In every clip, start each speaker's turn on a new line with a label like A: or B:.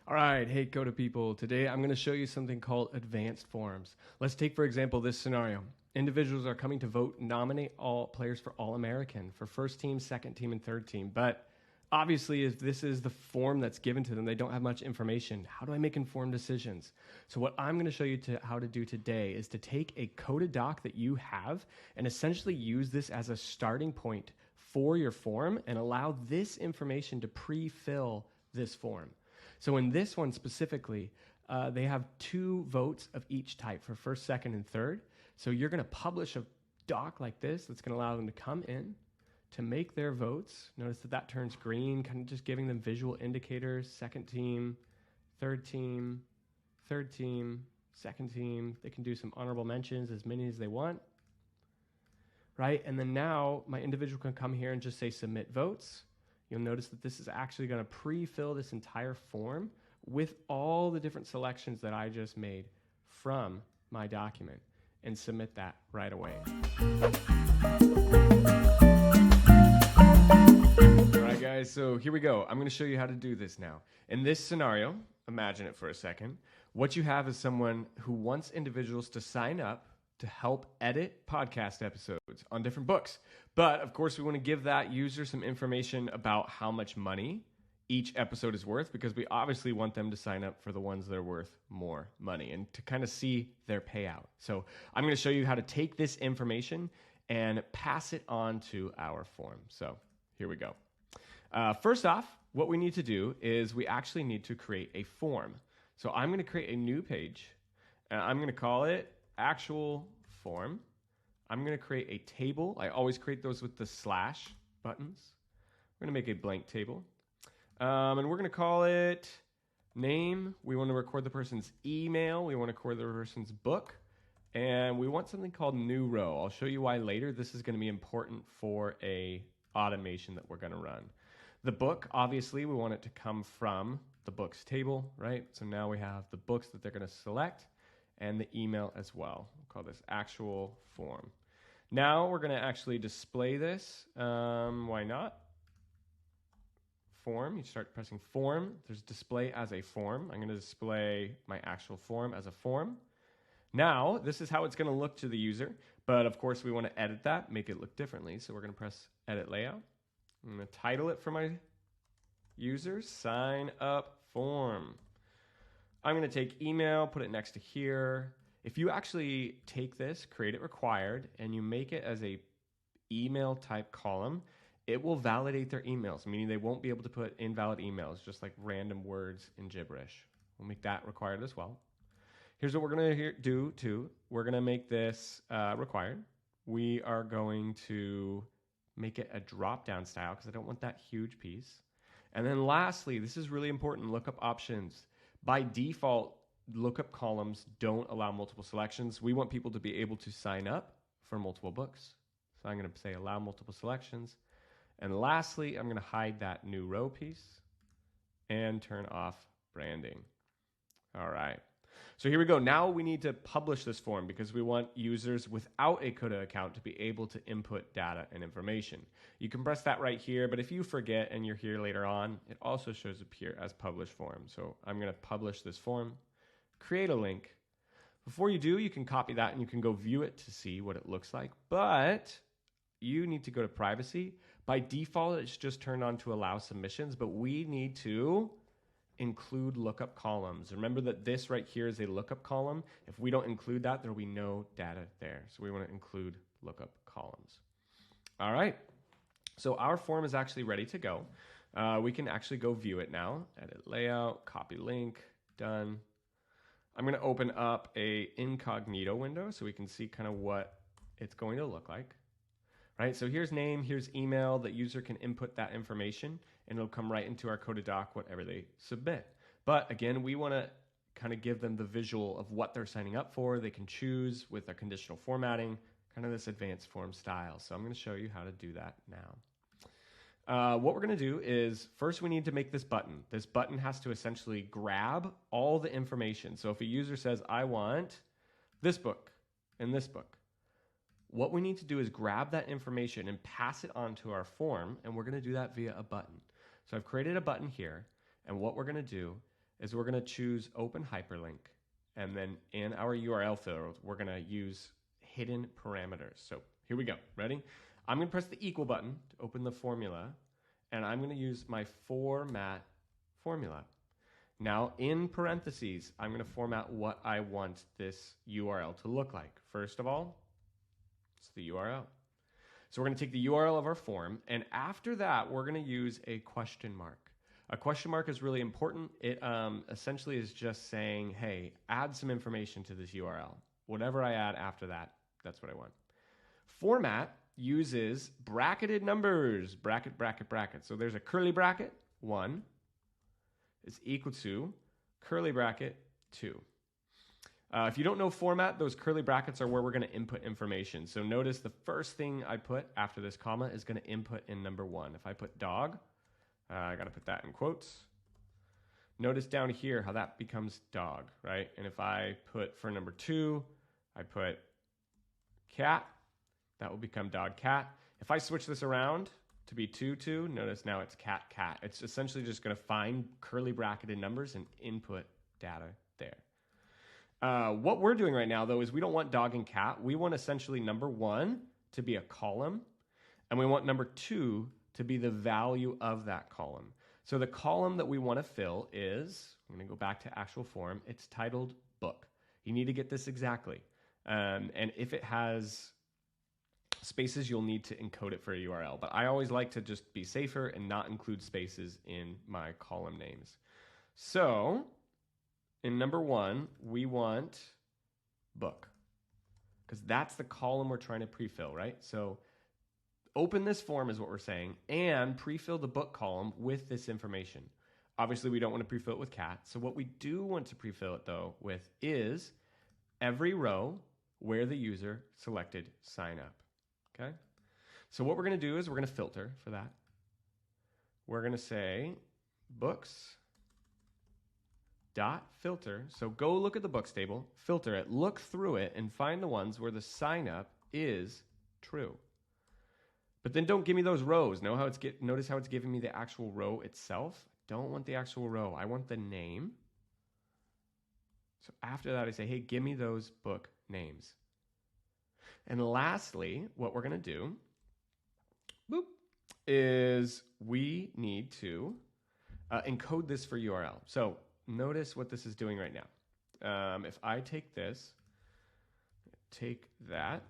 A: All right, hey Coda people. Today I'm going to show you something called advanced forms. Let's take, for example, this scenario. Individuals are coming to vote, nominate all players for All-American, for first team, second team, and third team. But obviously, if this is the form that's given to them, they don't have much information. How do I make informed decisions? So what I'm going to show you how to do today is to take a Coda doc that you have and essentially use this as a starting point for your form and allow this information to pre-fill this form. So in this one specifically, they have 2 votes of each type for first, second, and third. So you're going to publish a doc like this that's going to allow them to come in to make their votes. Notice that turns green, kind of just giving them visual indicators. Second team, third team, second team. They can do some honorable mentions, as many as they want. Right? And then now my individual can come here and just say submit votes. You'll notice that this is actually going to pre-fill this entire form with all the different selections that I just made from my document and submit that right away. All right, guys, so here we go. I'm going to show you how to do this now. In this scenario, imagine it for a second. What you have is someone who wants individuals to sign up to help edit podcast episodes on different books. But of course, we want to give that user some information about how much money each episode is worth, because we obviously want them to sign up for the ones that are worth more money and to kind of see their payout. So I'm going to show you how to take this information and pass it on to our form. So here we go. First off, what we need to do is we actually need to create a form. So I'm going to create a new page and I'm going to call it actual form. I'm going to create a table. I always create those with the slash buttons. We're going to make a blank table. And we're going to call it name. We want to record the person's email. We want to record the person's book. And we want something called new row. I'll show you why later. This is going to be important for a automation that we're going to run. The book, obviously, we want it to come from the books table, right? So now we have the books that they're going to select and the email as well. We'll call this actual form. Now we're going to actually display this. Why not? Form. You start pressing form. There's display as a form. I'm going to display my actual form as a form. Now, this is how it's going to look to the user. But of course, we want to edit that, make it look differently. So we're going to press edit layout. I'm going to title it for my user, sign up form. I'm going to take email, put it next to here. If you actually take this, create it required, and you make it as a email type column, it will validate their emails, meaning they won't be able to put invalid emails, just like random words in gibberish. We'll make that required as well. Here's what we're going to do too. We're going to make this required. We are going to make it a drop-down style because I don't want that huge piece. And then lastly, this is really important, lookup options. By default, lookup columns don't allow multiple selections. We want people to be able to sign up for multiple books. So I'm going to say allow multiple selections. And lastly, I'm going to hide that new row piece and turn off branding. All right. So here we go. Now we need to publish this form because we want users without a Coda account to be able to input data and information. You can press that right here, but if you forget and you're here later on, it also shows up here as publish form. So I'm going to publish this form, create a link. Before you do, you can copy that and you can go view it to see what it looks like, but you need to go to privacy. By default, it's just turned on to allow submissions, but we need to include lookup columns. Remember that this right here is a lookup column. If we don't include that, there will be no data there. So we want to include lookup columns. All right. So our form is actually ready to go. We can actually go view it now. Edit layout, copy link, done. I'm going to open up a incognito window so we can see kind of what it's going to look like. Right, so here's name, here's email. The user can input that information and it'll come right into our Coda doc, whatever they submit. But again, we want to kind of give them the visual of what they're signing up for. They can choose with their conditional formatting, kind of this advanced form style. So I'm going to show you how to do that now. What we're going to do is first we need to make this button. This button has to essentially grab all the information. So if a user says, I want this book and this book, what we need to do is grab that information and pass it onto our form, and we're going to do that via a button. So I've created a button here, and what we're going to do, is we're going to choose open hyperlink. And then in our URL field, we're going to use hidden parameters. So here we go. Ready? I'm going to press the equal button to open the formula. And I'm going to use my format formula. Now, in parentheses, I'm going to format what I want this URL to look like. First of all, it's the URL. So we're going to take the URL of our form, and after that, we're going to use a question mark. A question mark is really important. It essentially is just saying, hey, add some information to this URL. Whatever I add after that, that's what I want. Format uses bracketed numbers, bracket, bracket, bracket. So there's a curly bracket, 1 is equal to curly bracket 2. If you don't know format, those curly brackets are where we're going to input information. So notice the first thing I put after this comma is going to input in number 1. If I put dog, I got to put that in quotes. Notice down here how that becomes dog, right? And if I put for number 2, I put cat, that will become dog cat. If I switch this around to be 2, 2, notice now it's cat, cat. It's essentially just going to find curly bracketed numbers and input data there. What we're doing right now, though, is we don't want dog and cat. We want essentially number 1 to be a column, and we want number 2 to be the value of that column. So the column that we want to fill is, I'm going to go back to actual form, it's titled book. You need to get this exactly. And if it has spaces, you'll need to encode it for a URL. But I always like to just be safer and not include spaces in my column names. So in number 1, we want book, because that's the column we're trying to pre-fill, right? So open this form is what we're saying, and pre-fill the book column with this information. Obviously, we don't want to pre-fill it with cat. So what we do want to pre-fill it, though, with is every row where the user selected sign up. Okay? So what we're going to do is we're going to filter for that. We're going to say books dot filter. So go look at the books table, filter it, look through it, and find the ones where the sign up is true. But then don't give me those rows. Notice how it's giving me the actual row itself. Don't want the actual row. I want the name. So after that, I say, hey, give me those book names. And lastly, what we're going to do is we need to encode this for URL. So notice what this is doing right now. If I take this, take that,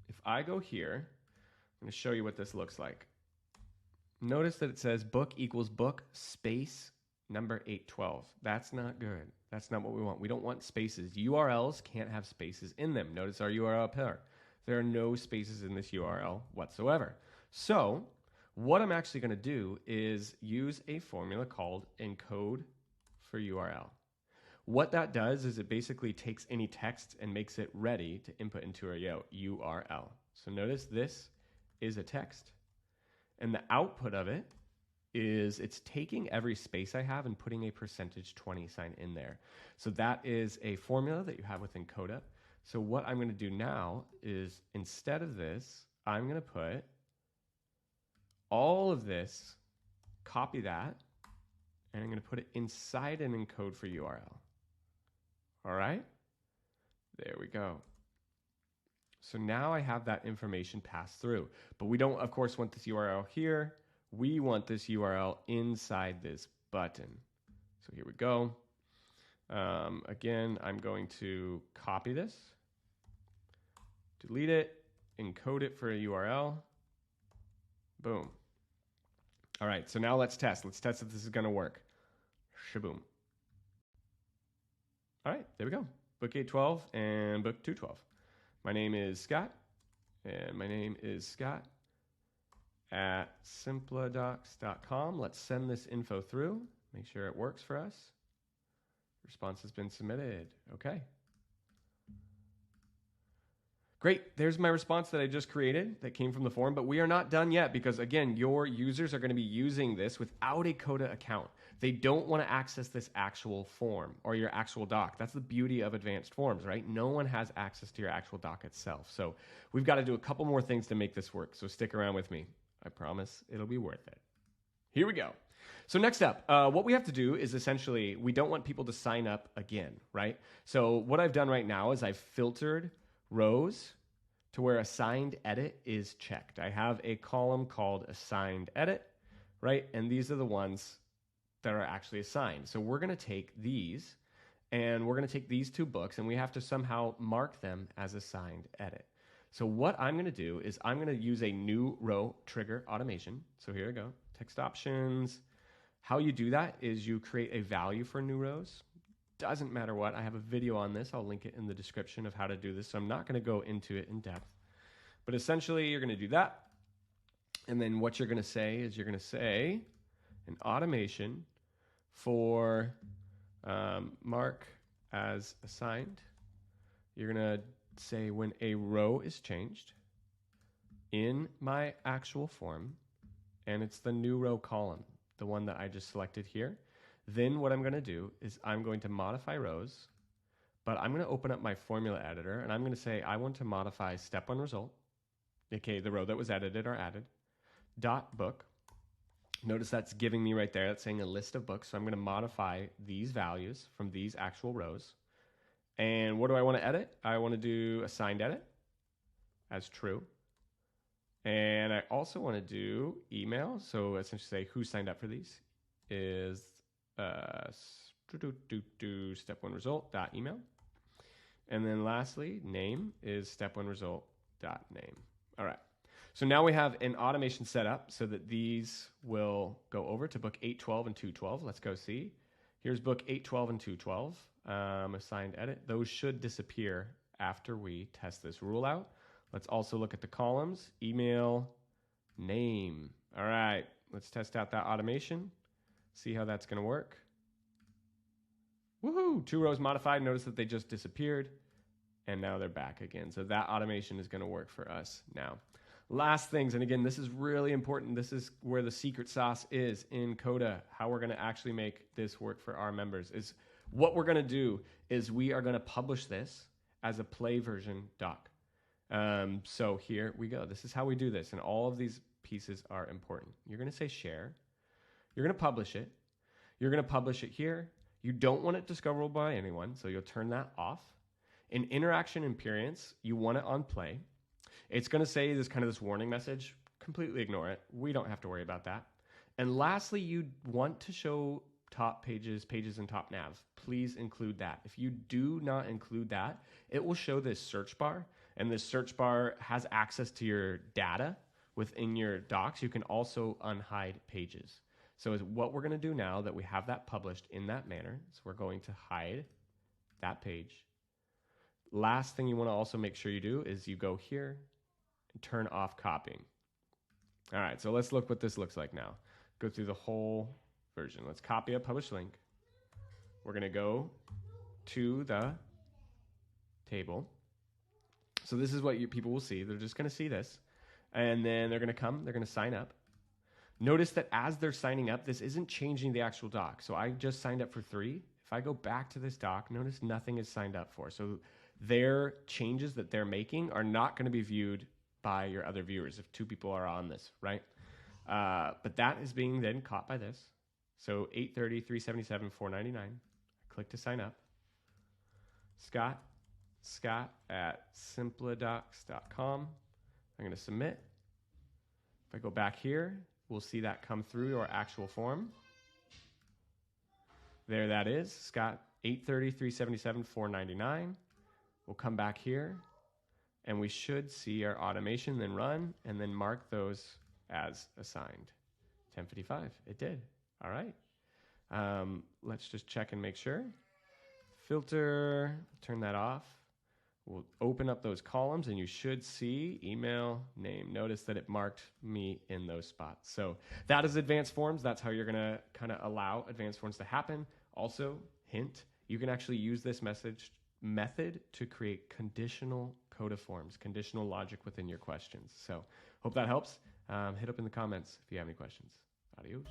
A: if I go here, I'm going to show you what this looks like. Notice that it says book equals book space number 812. That's not good. That's not what we want. We don't want spaces. URLs can't have spaces in them. Notice our URL up here. There are no spaces in this URL whatsoever. So what I'm actually going to do is use a formula called encode for URL. What that does is it basically takes any text and makes it ready to input into a URL. So notice this is a text, and the output of it is it's taking every space I have and putting a %20 sign in there. So that is a formula that you have within Coda. So what I'm going to do now is instead of this, I'm going to put all of this, copy that, and I'm going to put it inside an encode for URL. All right? There we go. So now I have that information pass through. But we don't, of course, want this URL here. We want this URL inside this button. So here we go. Again, I'm going to copy this, delete it, encode it for a URL. Boom. All right, so now let's test. Let's test if this is going to work. Shaboom. All right, there we go. Book 812 and book 212. My name is Scott, and my name is Scott at simpladocs.com. Let's send this info through. Make sure it works for us. Response has been submitted. Okay. Great. There's my response that I just created that came from the form, but we are not done yet because, again, your users are going to be using this without a Coda account. They don't want to access this actual form or your actual doc. That's the beauty of advanced forms, right? No one has access to your actual doc itself. So we've got to do a couple more things to make this work. So stick around with me. I promise it'll be worth it. Here we go. So next up, what we have to do is essentially, we don't want people to sign up again, right? So what I've done right now is I've filtered rows to where assigned edit is checked. I have a column called assigned edit, right? And these are the ones that are actually assigned. So we're gonna take these and we're gonna take these 2 books and we have to somehow mark them as assigned edit. So what I'm gonna do is I'm gonna use a new row trigger automation. So here we go, text options. How you do that is you create a value for new rows. Doesn't matter what, I have a video on this. I'll link it in the description of how to do this. So I'm not gonna go into it in depth, but essentially you're gonna do that. And then what you're gonna say is you're gonna say an automation for mark as assigned. You're gonna say when a row is changed in my actual form, and it's the new row column, the one that I just selected here, then what I'm going to do is I'm going to modify rows, but I'm going to open up my formula editor and I'm going to say I want to modify step 1 result, aka the row that was edited or added, dot book. Notice that's giving me right there, that's saying a list of books. So I'm going to modify these values from these actual rows. And what do I want to edit? I want to do assigned edit as true. And I also want to do email. So essentially say who signed up for these is step 1 result dot email. And then lastly, name is step 1 result dot name. All right. So now we have an automation set up so that these will go over to book 812 and 212. Let's go see. Here's book 812 and 212. Assigned edit. Those should disappear after we test this rule out. Let's also look at the columns, email, name. All right, let's test out that automation, see how that's gonna work. Woohoo, 2 rows modified. Notice that they just disappeared and now they're back again. So that automation is gonna work for us now. Last things, and again, this is really important. This is where the secret sauce is in Coda, how we're gonna actually make this work for our members is what we're gonna do is we are gonna publish this as a play version doc. So here we go. This is how we do this. And all of these pieces are important. You're going to say share. You're going to publish it. You're going to publish it here. You don't want it discoverable by anyone, so you'll turn that off. In interaction appearance, you want it on play. It's going to say this kind of this warning message. Completely ignore it. We don't have to worry about that. And lastly, you want to show top pages and top nav. Please include that. If you do not include that, it will show this search bar. And this search bar has access to your data within your docs. You can also unhide pages. So what we're going to do now that we have that published in that manner, so we're going to hide that page. Last thing you want to also make sure you do is you go here and turn off copying. All right, so let's look what this looks like now. Go through the whole version. Let's copy a published link. We're going to go to the table. So this is what people will see. They're just going to see this. And then they're going to come. They're going to sign up. Notice that as they're signing up, this isn't changing the actual doc. So I just signed up for 3. If I go back to this doc, notice nothing is signed up for. So their changes that they're making are not going to be viewed by your other viewers if 2 people are on this, right? But that is being then caught by this. So 830, 377, 499. I click to sign up. Scott at simplidocs.com. I'm going to submit. If I go back here, we'll see that come through to our actual form. There that is, Scott 830, 377, 499. We'll come back here and we should see our automation then run and then mark those as assigned. 1055, it did. All right. Let's just check and make sure. Filter, turn that off. We'll open up those columns and you should see email, name. Notice that it marked me in those spots. So that is advanced forms. That's how you're going to kind of allow advanced forms to happen. Also, hint, you can actually use this method to create conditional Coda forms, conditional logic within your questions. So hope that helps. Hit up in the comments if you have any questions. Adios.